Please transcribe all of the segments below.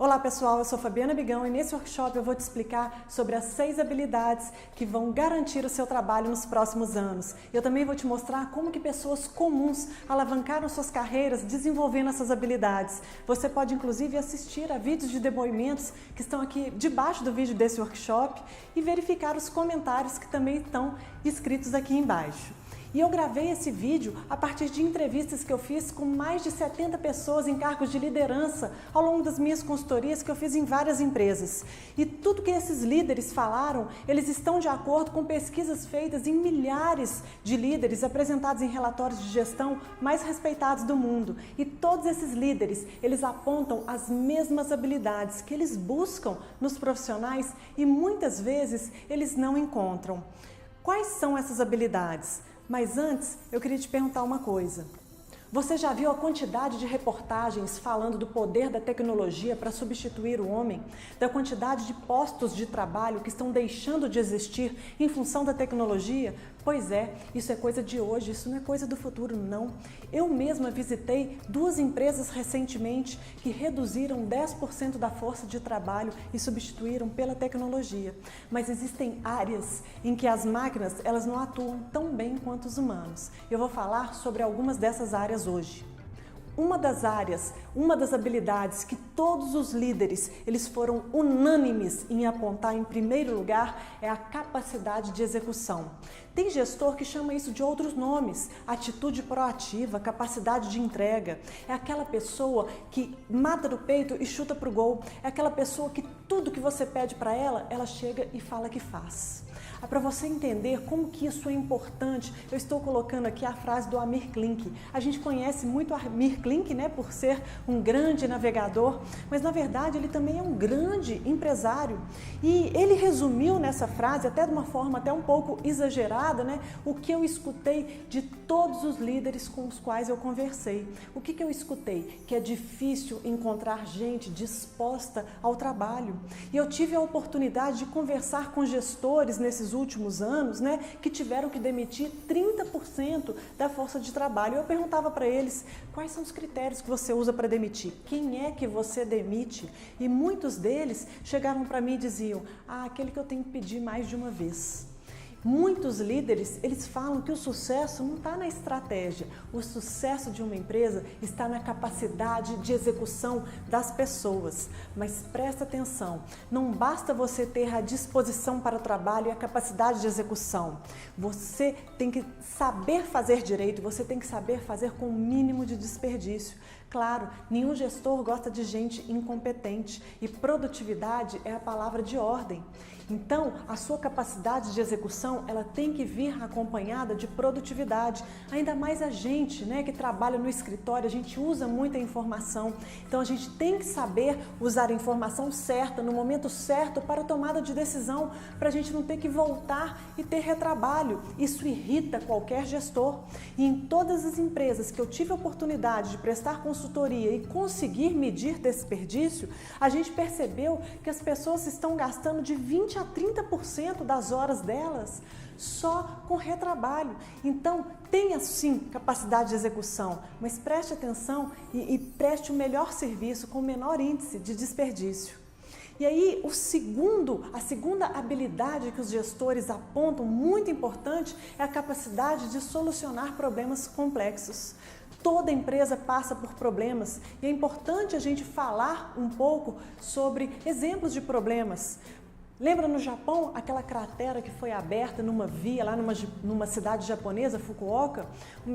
Olá pessoal, eu sou Fabiana Bigão e nesse workshop eu vou te explicar sobre as 6 habilidades que vão garantir o seu trabalho nos próximos anos. Eu também vou te mostrar como que pessoas comuns alavancaram suas carreiras desenvolvendo essas habilidades. Você pode inclusive assistir a vídeos de depoimentos que estão aqui debaixo do vídeo desse workshop e verificar os comentários que também estão escritos aqui embaixo. E eu gravei esse vídeo a partir de entrevistas que eu fiz com mais de 70 pessoas em cargos de liderança ao longo das minhas consultorias que eu fiz em várias empresas. E tudo que esses líderes falaram, eles estão de acordo com pesquisas feitas em milhares de líderes apresentados em relatórios de gestão mais respeitados do mundo. E todos esses líderes, eles apontam as mesmas habilidades que eles buscam nos profissionais e muitas vezes eles não encontram. Quais são essas habilidades? Mas antes, eu queria te perguntar uma coisa. Você já viu a quantidade de reportagens falando do poder da tecnologia para substituir o homem? Da quantidade de postos de trabalho que estão deixando de existir em função da tecnologia? Pois é, isso é coisa de hoje, isso não é coisa do futuro, não. Eu mesma visitei 2 empresas recentemente que reduziram 10% da força de trabalho e substituíram pela tecnologia. Mas existem áreas em que as máquinas elas não atuam tão bem quanto os humanos. Eu vou falar sobre algumas dessas áreas hoje. Uma das habilidades que todos os líderes eles foram unânimes em apontar em primeiro lugar é a capacidade de execução. Tem gestor que chama isso de outros nomes, atitude proativa, capacidade de entrega. É aquela pessoa que mata do peito e chuta pro gol. É aquela pessoa que tudo que você pede para ela, ela chega e fala que faz. Para você entender como que isso é importante, eu estou colocando aqui a frase do Amir Klink. A gente conhece muito o Amir Klink, né, por ser um grande navegador, mas na verdade ele também é um grande empresário. E ele resumiu nessa frase, até de uma forma até um pouco exagerada, né, o que eu escutei de todos os líderes com os quais eu conversei. O que eu escutei? Que é difícil encontrar gente disposta ao trabalho. E eu tive a oportunidade de conversar com gestores nesses últimos anos, né, que tiveram que demitir 30% da força de trabalho. Eu perguntava para eles, quais são os critérios que você usa para demitir? Quem é que você demite? E muitos deles chegavam para mim e diziam, aquele que eu tenho que pedir mais de uma vez. Muitos líderes, eles falam que o sucesso não está na estratégia. O sucesso de uma empresa está na capacidade de execução das pessoas. Mas presta atenção, não basta você ter a disposição para o trabalho e a capacidade de execução. Você tem que saber fazer direito, você tem que saber fazer com o mínimo de desperdício. Claro, nenhum gestor gosta de gente incompetente e produtividade é a palavra de ordem. Então, a sua capacidade de execução, ela tem que vir acompanhada de produtividade. Ainda mais a gente, né, que trabalha no escritório, a gente usa muita informação. Então, a gente tem que saber usar a informação certa, no momento certo, para a tomada de decisão, para a gente não ter que voltar e ter retrabalho. Isso irrita qualquer gestor. E em todas as empresas que eu tive a oportunidade de prestar consultoria e conseguir medir desperdício, a gente percebeu que as pessoas estão gastando de 20 a 30% das horas delas só com retrabalho. Então, tenha sim capacidade de execução, mas preste atenção e preste o melhor serviço com o menor índice de desperdício. E aí, a segunda habilidade que os gestores apontam, muito importante, é a capacidade de solucionar problemas complexos. Toda empresa passa por problemas e é importante a gente falar um pouco sobre exemplos de problemas. Lembra no Japão aquela cratera que foi aberta numa via lá numa cidade japonesa, Fukuoka?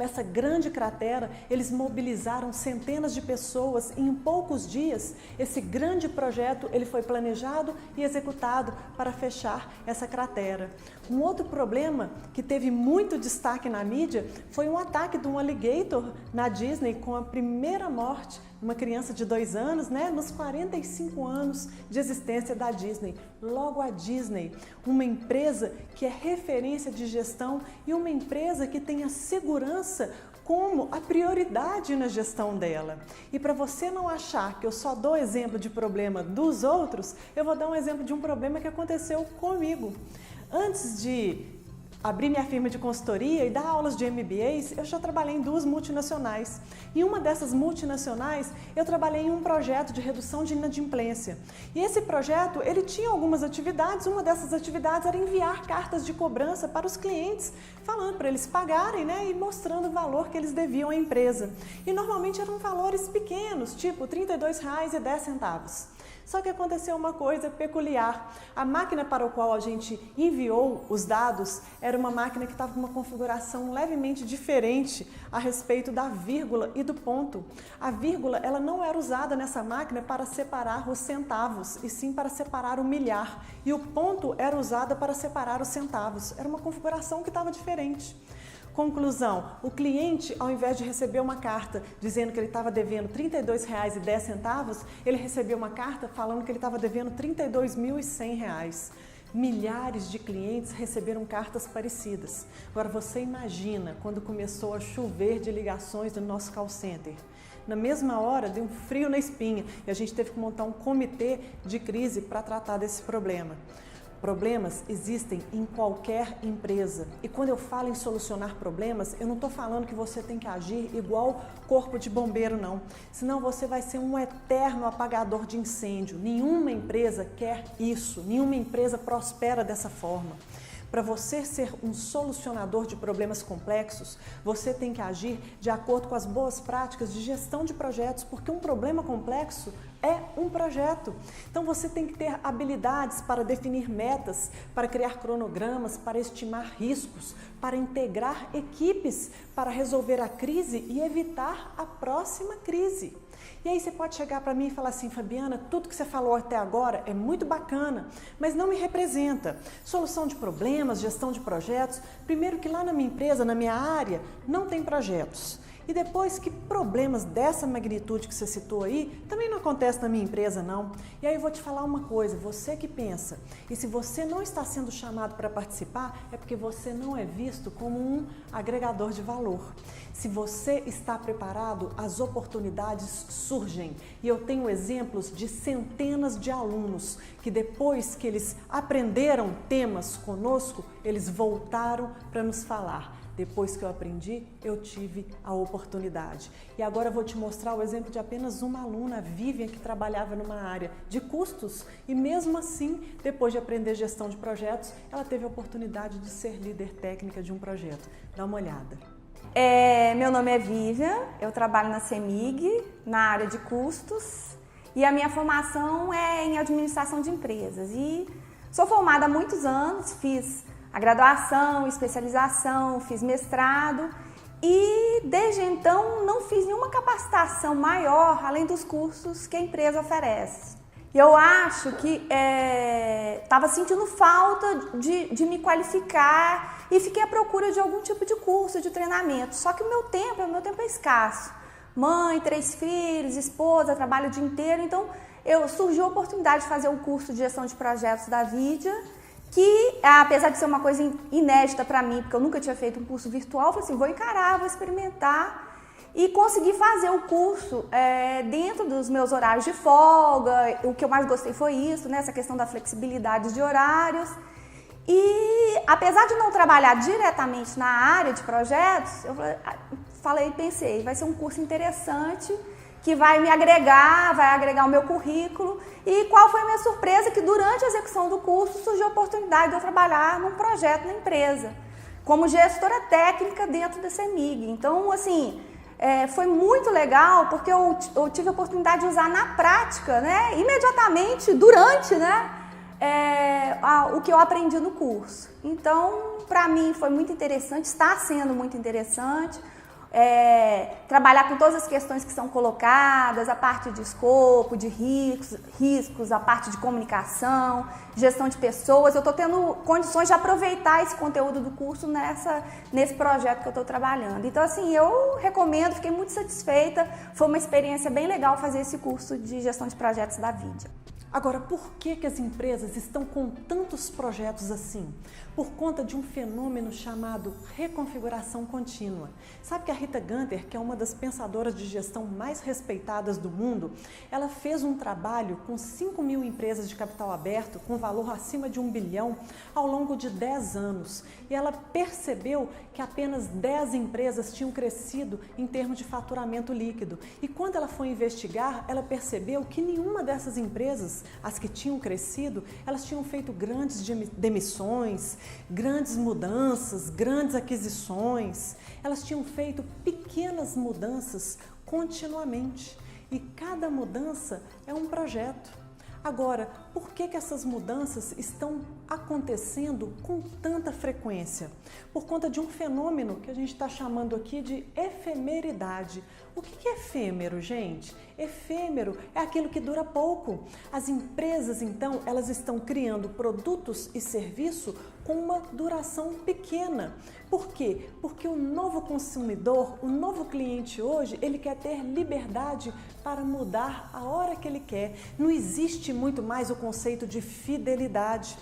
Essa grande cratera, eles mobilizaram centenas de pessoas e em poucos dias esse grande projeto ele foi planejado e executado para fechar essa cratera. Um outro problema que teve muito destaque na mídia foi um ataque de um alligator na Disney com a primeira morte uma criança de 2 anos, né, nos 45 anos de existência da Disney. Logo a Disney, uma empresa que é referência de gestão e uma empresa que tem a segurança como a prioridade na gestão dela. E para você não achar que eu só dou exemplo de problema dos outros, eu vou dar um exemplo de um problema que aconteceu comigo. Antes de abrir minha firma de consultoria e dar aulas de MBAs, eu já trabalhei em 2 multinacionais. E uma dessas multinacionais, eu trabalhei em um projeto de redução de inadimplência. E esse projeto, ele tinha algumas atividades, uma dessas atividades era enviar cartas de cobrança para os clientes, falando para eles pagarem, né, e mostrando o valor que eles deviam à empresa. E normalmente eram valores pequenos, tipo R$ 32,10. Só que aconteceu uma coisa peculiar. A máquina para a qual a gente enviou os dados era uma máquina que estava com uma configuração levemente diferente a respeito da vírgula e do ponto. A vírgula, ela não era usada nessa máquina para separar os centavos, e sim para separar o milhar. E o ponto era usado para separar os centavos. Era uma configuração que estava diferente. Conclusão, o cliente, ao invés de receber uma carta dizendo que ele estava devendo R$ 32,10, ele recebeu uma carta falando que ele estava devendo R$ 32.100. Milhares de clientes receberam cartas parecidas. Agora você imagina quando começou a chover de ligações do nosso call center. Na mesma hora, deu um frio na espinha e a gente teve que montar um comitê de crise para tratar desse problema. Problemas existem em qualquer empresa. E quando eu falo em solucionar problemas, eu não estou falando que você tem que agir igual corpo de bombeiro, não. Senão você vai ser um eterno apagador de incêndio. Nenhuma empresa quer isso, nenhuma empresa prospera dessa forma. Para você ser um solucionador de problemas complexos, você tem que agir de acordo com as boas práticas de gestão de projetos, porque um problema complexo é um projeto. Então você tem que ter habilidades para definir metas, para criar cronogramas, para estimar riscos, para integrar equipes, para resolver a crise e evitar a próxima crise. E aí você pode chegar para mim e falar assim: Fabiana, tudo que você falou até agora é muito bacana, mas não me representa. Solução de problemas, gestão de projetos. Primeiro que lá na minha empresa, na minha área, não tem projetos. E depois que problemas dessa magnitude que você citou aí, também não acontece na minha empresa não. E aí eu vou te falar uma coisa, você que pensa, e se você não está sendo chamado para participar, é porque você não é visto como um agregador de valor. Se você está preparado, as oportunidades surgem. E eu tenho exemplos de centenas de alunos que depois que eles aprenderam temas conosco, eles voltaram para nos falar. Depois que eu aprendi, eu tive a oportunidade. E agora eu vou te mostrar o exemplo de apenas uma aluna, a Vivian, que trabalhava numa área de custos e mesmo assim, depois de aprender gestão de projetos, ela teve a oportunidade de ser líder técnica de um projeto. Dá uma olhada. Meu nome é Vivian, eu trabalho na CEMIG, na área de custos, e a minha formação é em administração de empresas. E sou formada há muitos anos, fiz a graduação, especialização, fiz mestrado e desde então não fiz nenhuma capacitação maior além dos cursos que a empresa oferece. Eu acho que estava sentindo falta de me qualificar e fiquei à procura de algum tipo de curso, de treinamento. Só que o meu tempo é escasso. Mãe, 3 filhos, esposa, trabalho o dia inteiro. Então surgiu a oportunidade de fazer o curso de gestão de projetos da Vidia, que apesar de ser uma coisa inédita para mim, porque eu nunca tinha feito um curso virtual, eu falei assim, vou encarar, vou experimentar e consegui fazer o curso dentro dos meus horários de folga. O que eu mais gostei foi isso, né, essa questão da flexibilidade de horários. E apesar de não trabalhar diretamente na área de projetos, eu pensei, vai ser um curso interessante, que vai me agregar, vai agregar o meu currículo. E qual foi a minha surpresa? Que durante a execução do curso surgiu a oportunidade de eu trabalhar num projeto na empresa, como gestora técnica dentro da CEMIG. Então, assim, foi muito legal, porque eu tive a oportunidade de usar na prática, né, imediatamente, durante, né, o que eu aprendi no curso. Então, para mim foi muito interessante, está sendo muito interessante. Trabalhar com todas as questões que são colocadas, a parte de escopo, de riscos, a parte de comunicação, gestão de pessoas. Eu estou tendo condições de aproveitar esse conteúdo do curso nesse projeto que eu estou trabalhando. Então, assim, eu recomendo, fiquei muito satisfeita. Foi uma experiência bem legal fazer esse curso de gestão de projetos da Vidia. Agora, por que as empresas estão com tantos projetos assim? Por conta de um fenômeno chamado reconfiguração contínua. Sabe que a Rita Gunther, que é uma das pensadoras de gestão mais respeitadas do mundo, ela fez um trabalho com 5.000 empresas de capital aberto, com valor acima de 1 bilhão, ao longo de 10 anos. E ela percebeu que apenas 10 empresas tinham crescido em termos de faturamento líquido. E quando ela foi investigar, ela percebeu que nenhuma dessas empresas, as que tinham crescido, elas tinham feito grandes demissões, grandes mudanças, grandes aquisições. Elas tinham feito pequenas mudanças continuamente. E cada mudança é um projeto. Agora, por que essas mudanças estão acontecendo com tanta frequência? Por conta de um fenômeno que a gente está chamando aqui de efemeridade. O que é efêmero, gente? Efêmero é aquilo que dura pouco. As empresas, então, elas estão criando produtos e serviços com uma duração pequena. Por quê? Porque o novo consumidor, o novo cliente hoje, ele quer ter liberdade para mudar a hora que ele quer. Não existe muito mais o conceito de fidelidade.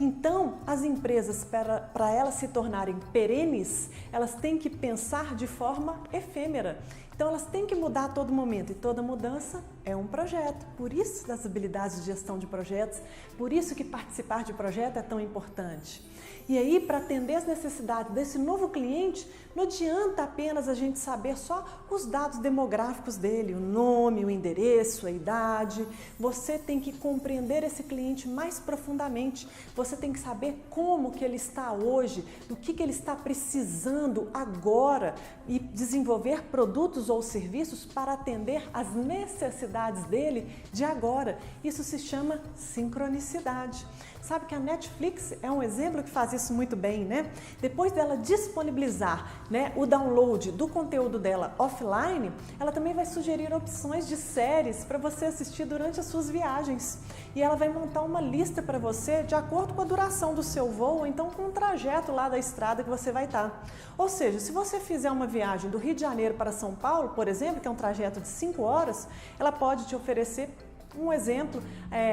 Então, as empresas, para elas se tornarem perenes, elas têm que pensar de forma efêmera. Então, elas têm que mudar a todo momento e toda mudança é um projeto. Por isso, das habilidades de gestão de projetos, por isso que participar de projeto é tão importante. E aí, para atender as necessidades desse novo cliente, não adianta apenas a gente saber só os dados demográficos dele, o nome, o endereço, a idade. Você tem que compreender esse cliente mais profundamente. Você tem que saber como que ele está hoje, do que ele está precisando agora e desenvolver produtos ou serviços para atender às necessidades dele de agora. Isso se chama sincronicidade. Sabe que a Netflix é um exemplo que faz isso muito bem, né? Depois dela disponibilizar, né, o download do conteúdo dela offline, ela também vai sugerir opções de séries para você assistir durante as suas viagens. E ela vai montar uma lista para você de acordo com a duração do seu voo, ou então com o trajeto lá da estrada que você vai estar. Ou seja, se você fizer uma viagem do Rio de Janeiro para São Paulo, por exemplo, que é um trajeto de 5 horas, ela pode te oferecer um exemplo,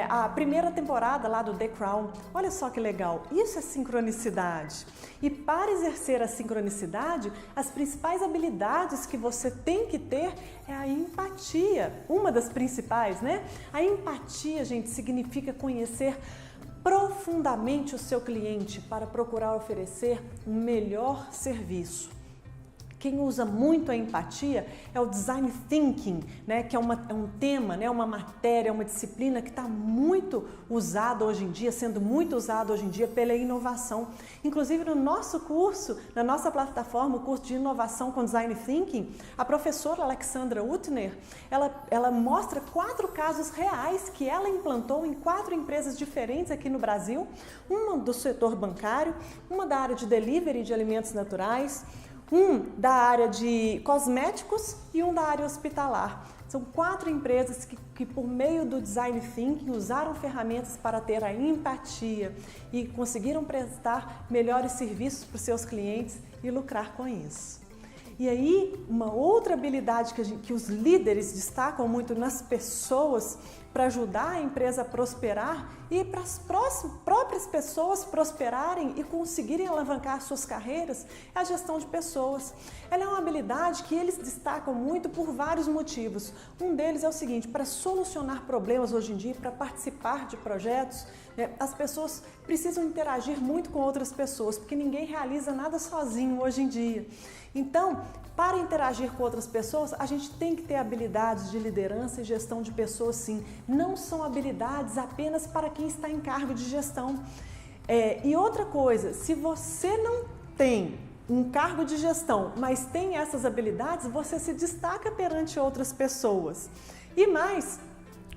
a primeira temporada lá do The Crown. Olha só que legal, isso é sincronicidade. E para exercer a sincronicidade, as principais habilidades que você tem que ter é a empatia. Uma das principais, né? A empatia, gente, significa conhecer profundamente o seu cliente para procurar oferecer um melhor serviço. Quem usa muito a empatia é o Design Thinking, né? Que é um tema, né? Uma matéria, uma disciplina que está muito usada hoje em dia, sendo muito usada hoje em dia pela inovação. Inclusive no nosso curso, na nossa plataforma, o curso de inovação com Design Thinking, a professora Alexandra Utner, ela mostra 4 casos reais que ela implantou em 4 empresas diferentes aqui no Brasil, uma do setor bancário, uma da área de delivery de alimentos naturais, um da área de cosméticos e um da área hospitalar. São 4 empresas que por meio do Design Thinking usaram ferramentas para ter a empatia e conseguiram prestar melhores serviços para os seus clientes e lucrar com isso. E aí, uma outra habilidade que os líderes destacam muito nas pessoas para ajudar a empresa a prosperar e para as próprias pessoas prosperarem e conseguirem alavancar suas carreiras é a gestão de pessoas. Ela é uma habilidade que eles destacam muito por vários motivos. Um deles é o seguinte: para solucionar problemas hoje em dia, para participar de projetos, as pessoas precisam interagir muito com outras pessoas, porque ninguém realiza nada sozinho hoje em dia. Então, para interagir com outras pessoas, a gente tem que ter habilidades de liderança e gestão de pessoas, sim. Não são habilidades apenas para quem está em cargo de gestão. E outra coisa, se você não tem um cargo de gestão, mas tem essas habilidades, você se destaca perante outras pessoas. E mais,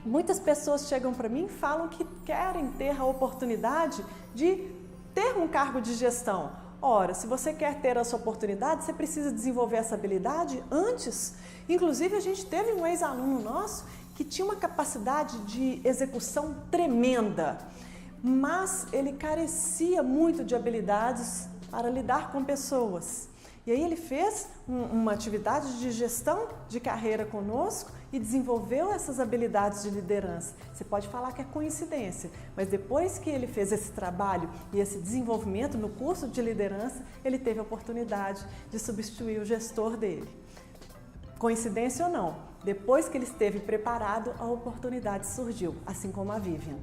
muitas pessoas chegam para mim e falam que querem ter a oportunidade de ter um cargo de gestão. Ora, se você quer ter essa oportunidade, você precisa desenvolver essa habilidade antes. Inclusive, a gente teve um ex-aluno nosso que tinha uma capacidade de execução tremenda, mas ele carecia muito de habilidades para lidar com pessoas. E aí ele fez uma atividade de gestão de carreira conosco e desenvolveu essas habilidades de liderança. Você pode falar que é coincidência, mas depois que ele fez esse trabalho e esse desenvolvimento no curso de liderança, ele teve a oportunidade de substituir o gestor dele. Coincidência ou não, depois que ele esteve preparado, a oportunidade surgiu, assim como a Vivian.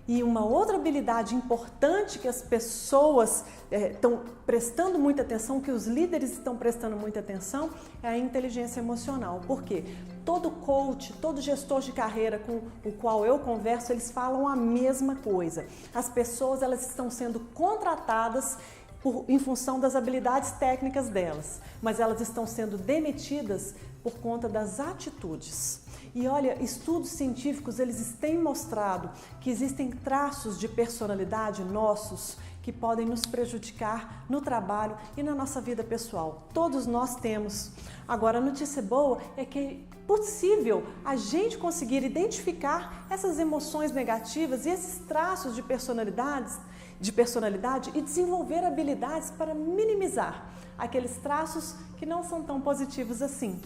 E uma outra habilidade importante que as pessoas estão prestando muita atenção, que os líderes estão prestando muita atenção, é a inteligência emocional. Por quê? Todo coach, todo gestor de carreira com o qual eu converso, eles falam a mesma coisa. As pessoas, elas estão sendo contratadas em função das habilidades técnicas delas, mas elas estão sendo demitidas por conta das atitudes. E olha, estudos científicos, eles têm mostrado que existem traços de personalidade nossos que podem nos prejudicar no trabalho e na nossa vida pessoal. Todos nós temos. Agora, a notícia boa é que é possível a gente conseguir identificar essas emoções negativas e esses traços de personalidade e desenvolver habilidades para minimizar aqueles traços que não são tão positivos assim.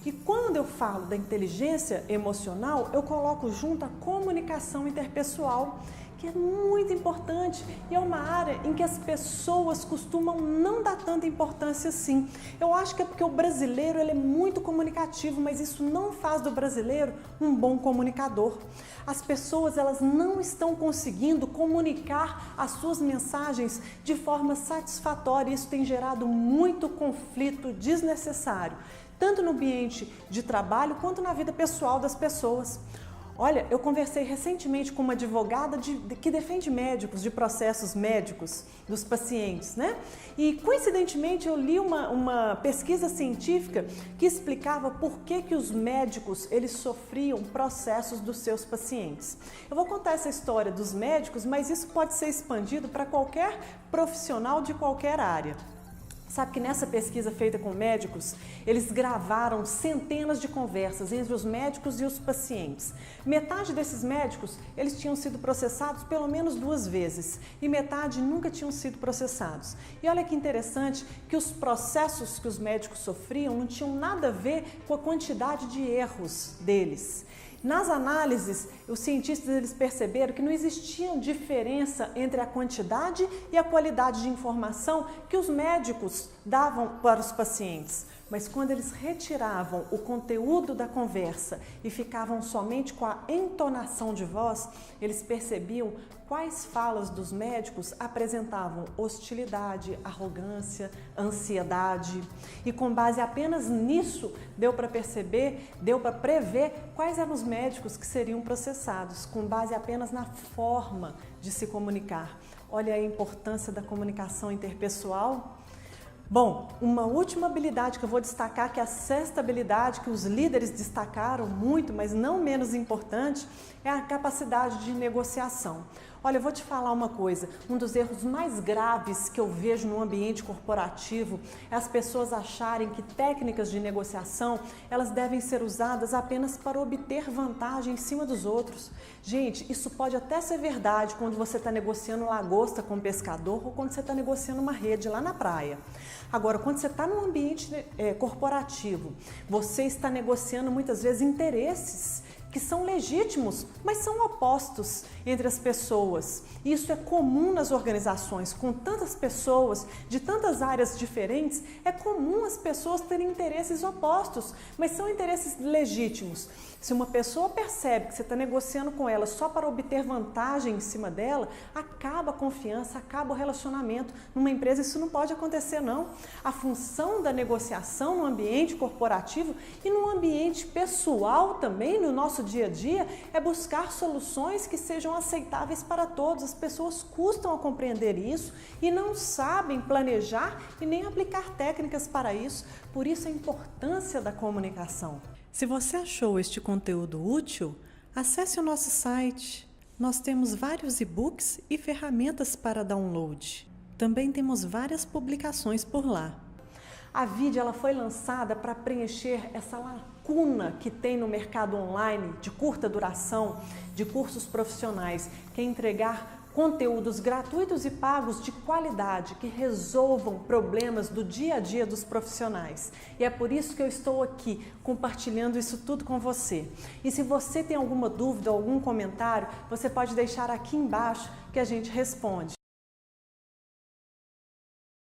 E quando eu falo da inteligência emocional, eu coloco junto a comunicação interpessoal, que é muito importante e é uma área em que as pessoas costumam não dar tanta importância assim. Eu acho que é porque o brasileiro ele é muito comunicativo, mas isso não faz do brasileiro um bom comunicador. As pessoas elas não estão conseguindo comunicar as suas mensagens de forma satisfatória e isso tem gerado muito conflito desnecessário, tanto no ambiente de trabalho quanto na vida pessoal das pessoas. Olha, eu conversei recentemente com uma advogada que defende médicos, de processos médicos dos pacientes, né? E coincidentemente eu li uma pesquisa científica que explicava por que os médicos eles sofriam processos dos seus pacientes. Eu vou contar essa história dos médicos, mas isso pode ser expandido para qualquer profissional de qualquer área. Sabe que nessa pesquisa feita com médicos, eles gravaram centenas de conversas entre os médicos e os pacientes. Metade desses médicos, eles tinham sido processados pelo menos 2 vezes e metade nunca tinham sido processados. E olha que interessante que os processos que os médicos sofriam não tinham nada a ver com a quantidade de erros deles. Nas análises, os cientistas eles perceberam que não existia diferença entre a quantidade e a qualidade de informação que os médicos davam para os pacientes. Mas quando eles retiravam o conteúdo da conversa e ficavam somente com a entonação de voz, eles percebiam quais falas dos médicos apresentavam hostilidade, arrogância, ansiedade. E com base apenas nisso, deu para prever quais eram os médicos que seriam processados, com base apenas na forma de se comunicar. Olha a importância da comunicação interpessoal. Bom, uma última habilidade que eu vou destacar, que é a 6ª habilidade que os líderes destacaram muito, mas não menos importante, é a capacidade de negociação. Olha, eu vou te falar uma coisa, um dos erros mais graves que eu vejo no ambiente corporativo é as pessoas acharem que técnicas de negociação, elas devem ser usadas apenas para obter vantagem em cima dos outros. Gente, isso pode até ser verdade quando você está negociando lagosta com um pescador ou quando você está negociando uma rede lá na praia. Agora, quando você está num ambiente corporativo, você está negociando muitas vezes interesses que são legítimos, mas são opostos entre as pessoas. Isso é comum nas organizações, com tantas pessoas de tantas áreas diferentes, é comum as pessoas terem interesses opostos, mas são interesses legítimos. Se uma pessoa percebe que você está negociando com ela só para obter vantagem em cima dela, acaba a confiança, acaba o relacionamento. Numa empresa isso não pode acontecer, não. A função da negociação no ambiente corporativo e no ambiente pessoal também, no nosso dia a dia, é buscar soluções que sejam aceitáveis para todos. As pessoas custam a compreender isso e não sabem planejar e nem aplicar técnicas para isso. Por isso a importância da comunicação. Se você achou este conteúdo útil, acesse o nosso site. Nós temos vários e-books e ferramentas para download. Também temos várias publicações por lá. A Vide ela foi lançada para preencher essa lacuna que tem no mercado online de curta duração, de cursos profissionais, que é entregar conteúdos gratuitos e pagos de qualidade que resolvam problemas do dia a dia dos profissionais. E é por isso que eu estou aqui compartilhando isso tudo com você. E se você tem alguma dúvida, algum comentário, você pode deixar aqui embaixo que a gente responde.